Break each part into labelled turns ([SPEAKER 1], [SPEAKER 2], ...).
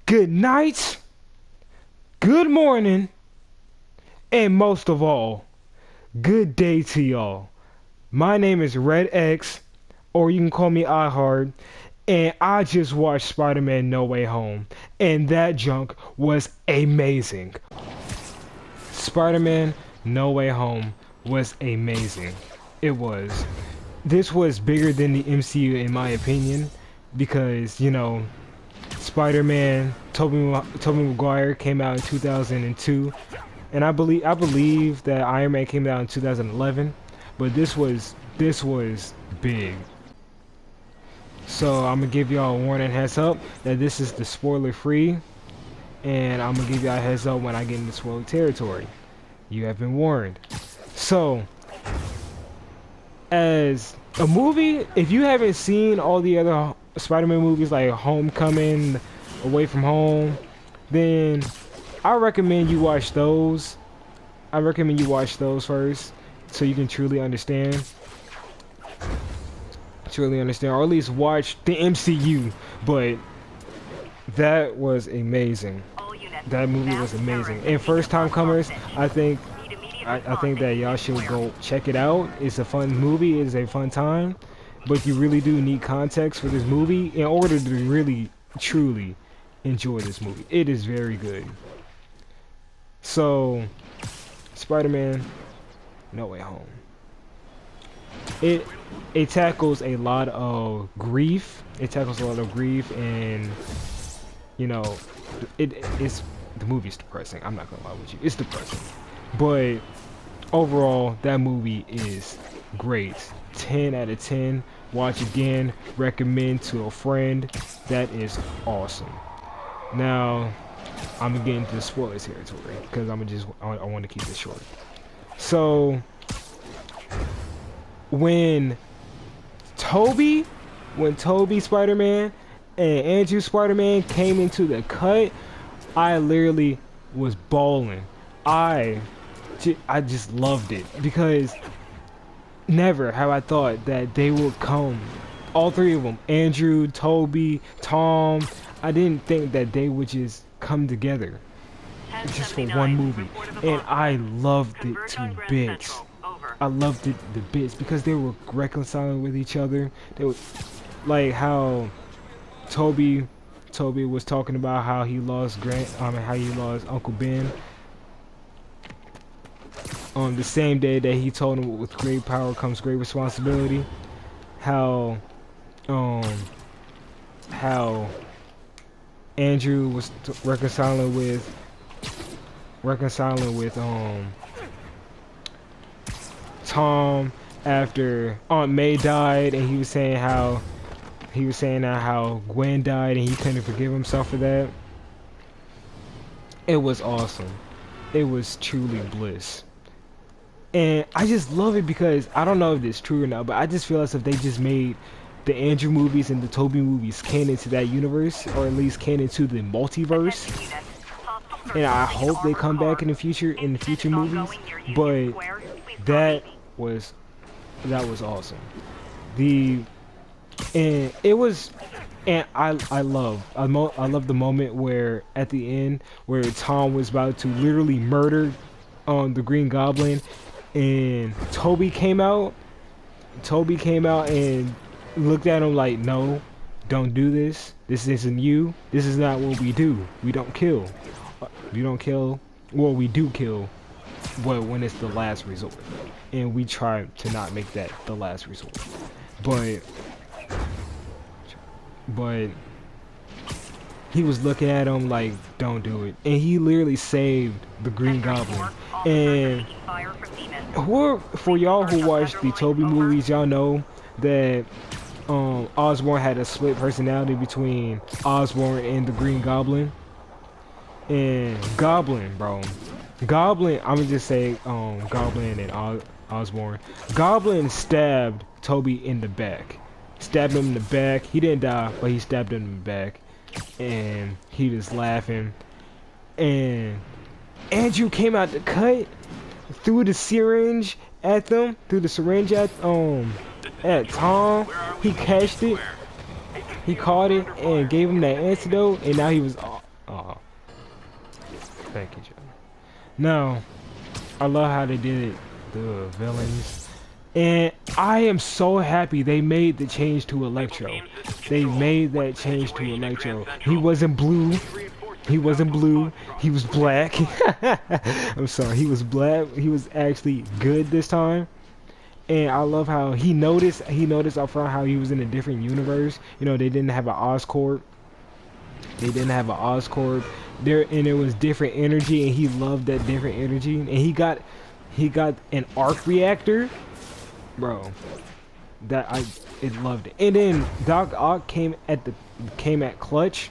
[SPEAKER 1] good night, good morning, and most of all, good day to y'all. My name is Red X, or you can call me iHard, and I just watched Spider-Man No Way Home, and that junk was amazing. Spider-Man No Way Home was amazing. It was. This was bigger than the MCU in my opinion, because, Spider-Man, Tobey Maguire came out in 2002, and I believe that Iron Man came out in 2011, but this was big. So I'm gonna give y'all a warning heads up that this is the spoiler free, and I'm gonna give y'all a heads up when I get into spoiler territory. You have been warned. So, as a movie, if you haven't seen all the other Spider-Man movies like Homecoming, Away from Home, then I recommend you watch those. I recommend you watch those first so you can truly understand. Truly understand, or at least watch the MCU. But that was amazing. That movie was amazing. And first time comers, I think that y'all should go check it out. It's a fun movie. It's a fun time. But you really do need context for this movie in order to really, truly enjoy this movie. It is very good. So, Spider-Man No Way Home. It it tackles a lot of grief. It tackles a lot of grief, and you know, it's the movie's depressing. I'm not gonna lie with you. It's depressing. But overall, that movie is great. 10 out of 10. Watch again. Recommend to a friend. That is awesome. Now, I'm gonna get into the spoiler territory because I want to keep it short. So, when Toby, Spider-Man and Andrew Spider-Man came into the cut, I literally was bawling. I just loved it because never have I thought that they would come, all three of them, Andrew, Toby, Tom. I didn't think that they would just come together just for one movie, and I loved it to bits. I loved it the bits because they were reconciling with each other. They were like how Toby was talking about how he lost how he lost Uncle Ben on the same day that he told him with great power comes great responsibility. How how Andrew was reconciling with Tom after Aunt May died, and he was saying how Gwen died and he couldn't forgive himself for that. It was awesome. It was truly bliss. And I just love it because I don't know if it's true or not, but I just feel as if they just made the Andrew movies and the Toby movies canon to that universe, or at least canon to the multiverse. And I hope they come back in the future movies. But that was awesome. I love the moment where at the end where Tom was about to literally murder the Green Goblin, and Toby came out and looked at him like, no, don't do this. This isn't you. This is not what we do. We don't kill. Well, we do kill, but when it's the last resort, and we try to not make that the last resort. But he was looking at him like, don't do it, and he literally saved the Green Goblin. And for y'all who watched the Toby movies, y'all know that Osborn had a split personality between Osborn and the Green Goblin. And Goblin, I'm gonna just say Goblin and Osborn. Goblin stabbed Toby in the back. Stabbed him in the back. He didn't die, but he stabbed him in the back. And he was laughing. And Andrew came out the cut, threw the syringe at them, at Tom. He catched it. He caught it and gave him that antidote, and now he was Thank you, Joe. No, I love how they did the villains. And I am so happy they made the change to Electro. They made that change to Electro. He wasn't blue. He wasn't blue. He was black. I'm sorry. He was black. He was actually good this time. And I love how he noticed up front how he was in a different universe. You know, they didn't have an Oscorp. They didn't have an Oscorp. And it was different energy, and he loved that different energy. And he got an arc reactor. Bro, it loved it. And then Doc Ock came at Clutch,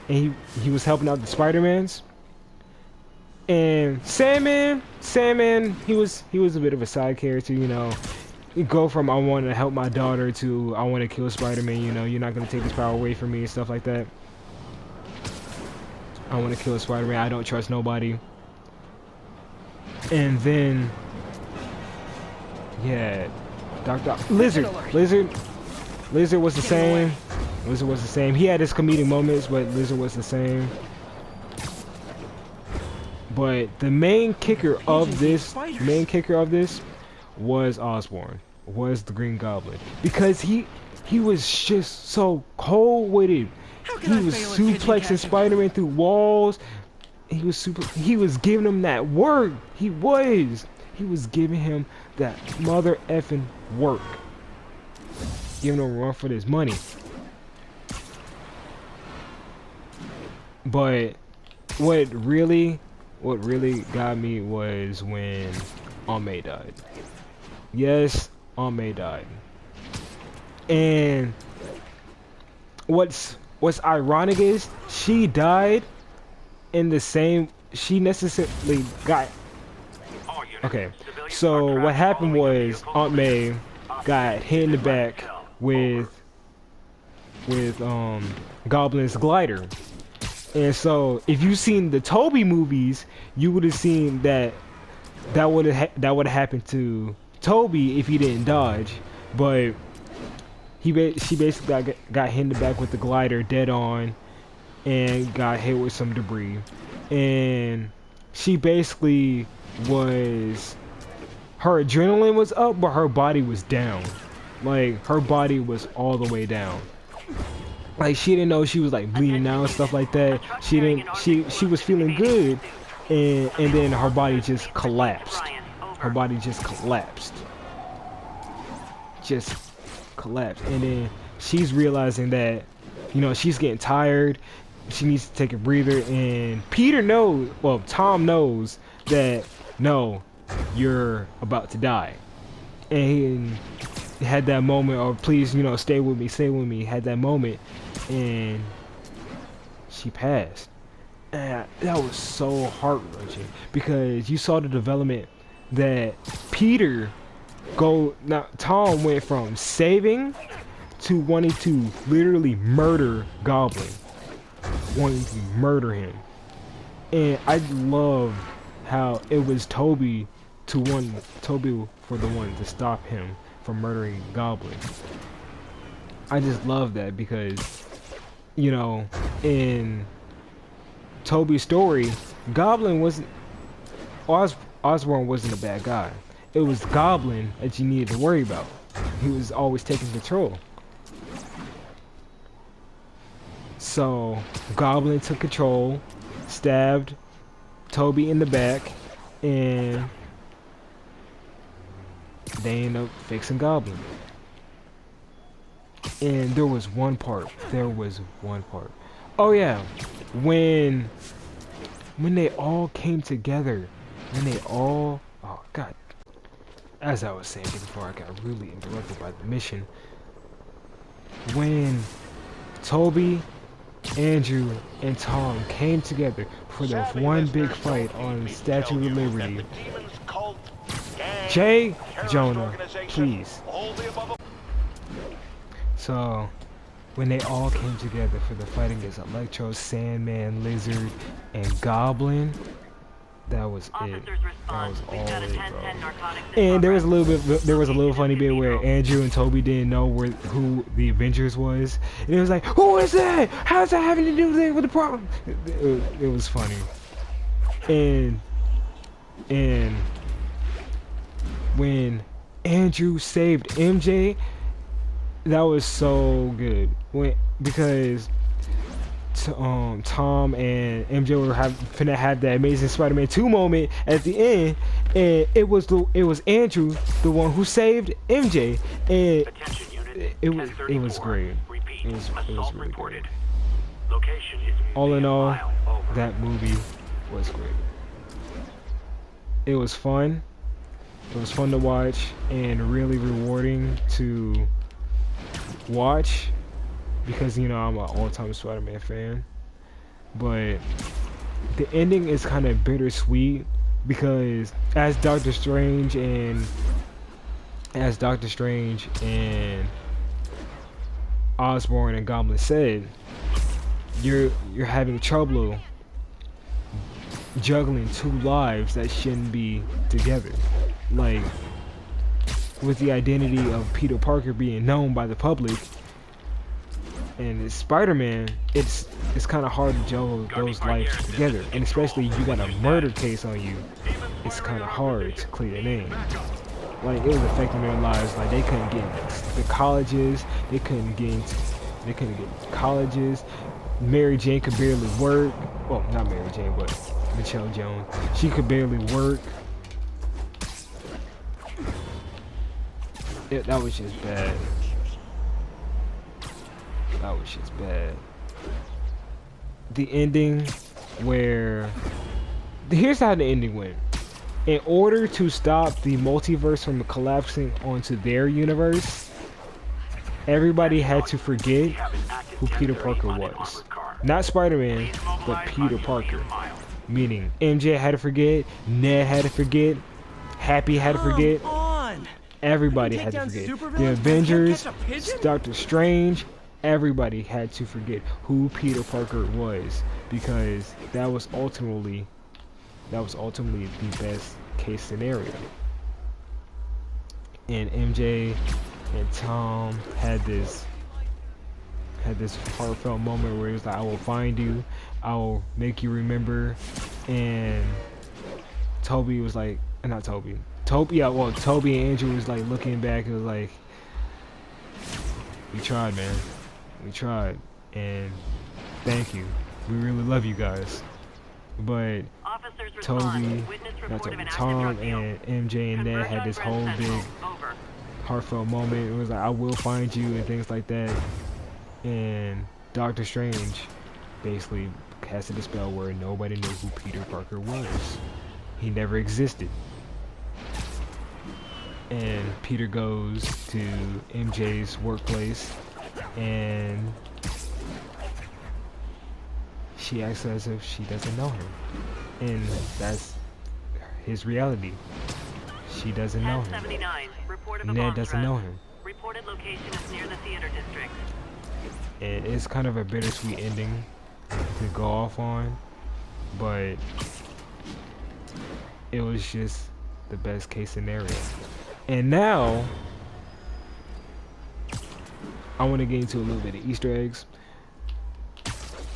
[SPEAKER 1] and he was helping out the Spider-Mans. And Sandman, he was a bit of a side character, you know. You go from I want to help my daughter to I want to kill Spider-Man, you know. You're not gonna take this power away from me and stuff like that. I want to kill Spider-Man. I don't trust nobody. And then, yeah, Lizard was the same. Lizard was the same. He had his comedic moments, but Lizard was the same. But the main kicker of this was Osborn, was the Green Goblin, because he was just so cold with it. He was suplexing Spider-Man through walls. He was giving him that work. He was giving him that mother effing work. Giving him a run for this money. But what really got me was when Aunt May died. Yes, Aunt May died. And what's ironic is she died in the same, she necessarily got, okay, so what happened was Aunt May got hit in the back with Goblin's glider. And so if you've seen the Toby movies, you would have seen that would have happened to Toby if he didn't dodge. But she basically got hit in the back with the glider dead on and got hit with some debris. And she basically was, her adrenaline was up, but her body was down. Like, her body was all the way down. Like, she didn't know she was like bleeding out and stuff like that. She was feeling good, and then her body just collapsed. Her body just collapsed. And then she's realizing that, you know, she's getting tired. She needs to take a breather, and Peter knows, well, Tom knows that, no, you're about to die. And he had that moment, or please, you know, stay with me, had that moment, and she passed. And that was so heart-wrenching, because you saw the development that Tom went from saving to wanting to literally murder Goblin. Wanting to murder him. And I love how it was Toby for the one to stop him from murdering Goblin. I just love that, because, you know, in Toby's story, Goblin wasn't, Osborn wasn't a bad guy. It was Goblin that you needed to worry about. He was always taking control. So Goblin took control, stabbed Toby in the back, and they ended up fixing Goblin. And there was one part. Oh yeah, when they all came together, oh god. As I was saying before I got really interrupted by the mission, when Toby, Andrew, and Tom came together for the one big fight on Statue of Liberty. Jay, Jonah, please. So, when they all came together for the fight against Electro, Sandman, Lizard, and Goblin, that was it. That was all it, bro. And there was a little funny bit where Andrew and Toby didn't know who the Avengers was, and it was like, who is that? How's that having to do with the problem? It was funny. And and when Andrew saved MJ, that was so good. Because Tom and MJ were finna have that amazing Spider-Man 2 moment at the end, and it was Andrew, the one who saved MJ, and it was great. It was really great. All in all, that movie was great. It was fun. It was fun to watch and really rewarding to watch, because I'm an all-time Spider-Man fan. But the ending is kind of bittersweet, because as Doctor Strange and Osborn and Goblin said, you're having trouble juggling two lives that shouldn't be together. Like, with the identity of Peter Parker being known by the public, and it's Spider-Man, it's kind of hard to juggle those lives together, and especially if you got a murder case on you, it's kind of hard to clear the name. Like, it was affecting their lives. Like, they couldn't get into the colleges, they couldn't get into colleges. Mary Jane could barely work. Well, not Mary Jane, but Michelle Jones. She could barely work. That was just bad. That was just bad. The ending where... Here's how the ending went. In order to stop the multiverse from collapsing onto their universe, everybody had to forget who Peter Parker was. Not Spider-Man, but Peter Parker. Meaning, MJ had to forget, Ned had to forget, Happy had to forget, everybody had to forget. The Avengers, Doctor Strange, everybody had to forget who Peter Parker was, because that was ultimately the best case scenario. And MJ and Tom had this heartfelt moment where he was like, I will find you, I will make you remember. And Toby was like, not Toby. Toby and Andrew was like looking back, it was like, we tried, man. We tried. And thank you. We really love you guys. But Tom and MJ and Ned had this whole big heartfelt moment. It was like, I will find you, and things like that. And Doctor Strange basically casted a spell where nobody knew who Peter Parker was. He never existed. And Peter goes to MJ's workplace, and she acts as if she doesn't know him. And that's his reality. She doesn't know him. Ned doesn't know him.
[SPEAKER 2] Reported location is near the theater district.
[SPEAKER 1] And it's kind of a bittersweet ending to go off on, but it was just the best case scenario. And now I want to get into a little bit of Easter eggs.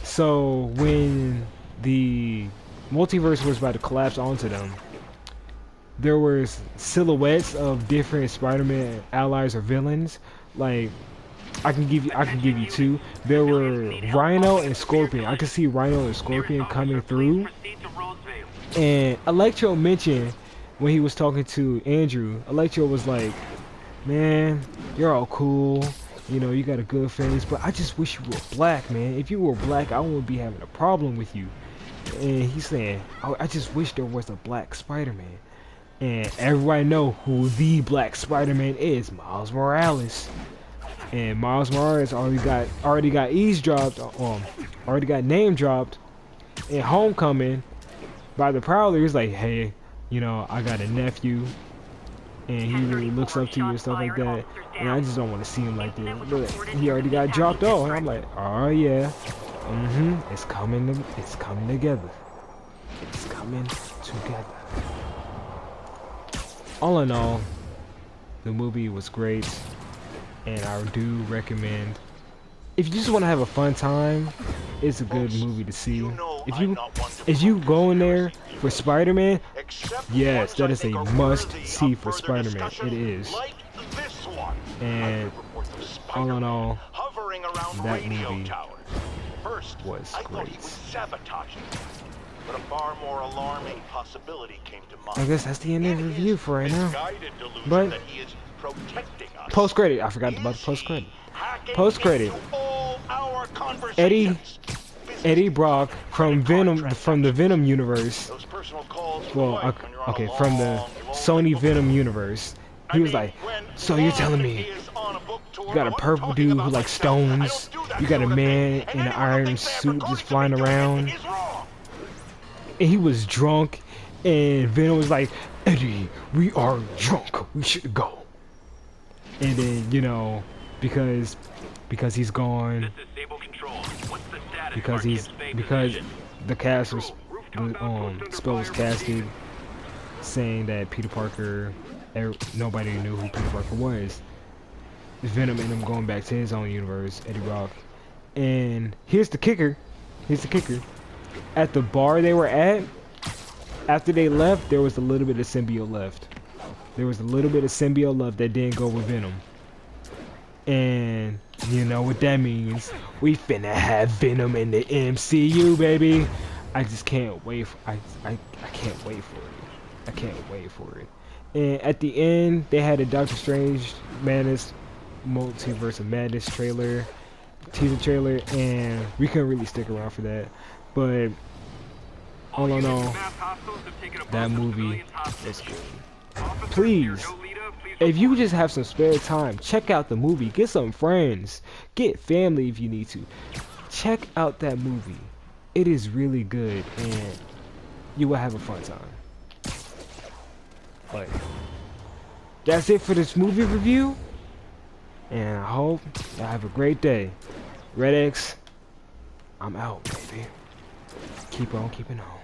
[SPEAKER 1] So when the multiverse was about to collapse onto them, there was silhouettes of different Spider-Man allies or villains. Like, I can give you two. There were Rhino and Scorpion. I could see Rhino and Scorpion coming through. And Electro mentioned when he was talking to Andrew, Electro was like, man, you're all cool. You know, you got a good face, but I just wish you were black, man. If you were black, I wouldn't be having a problem with you. And he's saying, oh, I just wish there was a black Spider-Man. And everybody know who the black Spider-Man is, Miles Morales. And Miles Morales already got eavesdropped, already got name dropped in Homecoming by the Prowler. He's like, hey, you know, I got a nephew, and he really looks up to you and stuff like that. And I just don't want to see him like this. But he already got dropped off, and I'm like, oh yeah, it's coming together. It's coming together. All in all, the movie was great, and I do recommend if you just want to have a fun time, it's a good movie to see. If you go in there for Spider-Man, yes, that is a must-see for Spider-Man. It is. And all in all, that movie was great.
[SPEAKER 3] But a far more alarming possibility came to mind.
[SPEAKER 1] I guess that's the end of the review for right now. But post-credit, I forgot about the post-credit. Post-credit, Eddie Brock from the Venom universe. Well, okay, from the Sony Venom universe. He was like, so you're telling me you got a purple dude who likes stones, you got a man in an iron suit just flying around, and he was drunk, and Venom was like, Eddie, we are drunk, we should go. And then, you know, because he's gone, because the cast was spell was casted saying that Peter Parker, nobody knew who Peter Parker was. Venom and him going back to his own universe, Eddie Brock. And here's the kicker. At the bar they were at, after they left, there was a little bit of symbiote left. That didn't go with Venom. And you know what that means. We finna have Venom in the MCU, baby. I just can't wait for I can't wait for it. I can't wait for it. And at the end, they had a Doctor Strange Madness Multiverse of Madness teaser trailer, and we couldn't really stick around for that. But all in all, that movie was good. Please, if you just have some spare time, check out the movie. Get some friends, get family if you need to. Check out that movie. It is really good, and you will have a fun time. But that's it for this movie review, and I hope y'all have a great day. Red X, I'm out, baby. Keep on keeping on.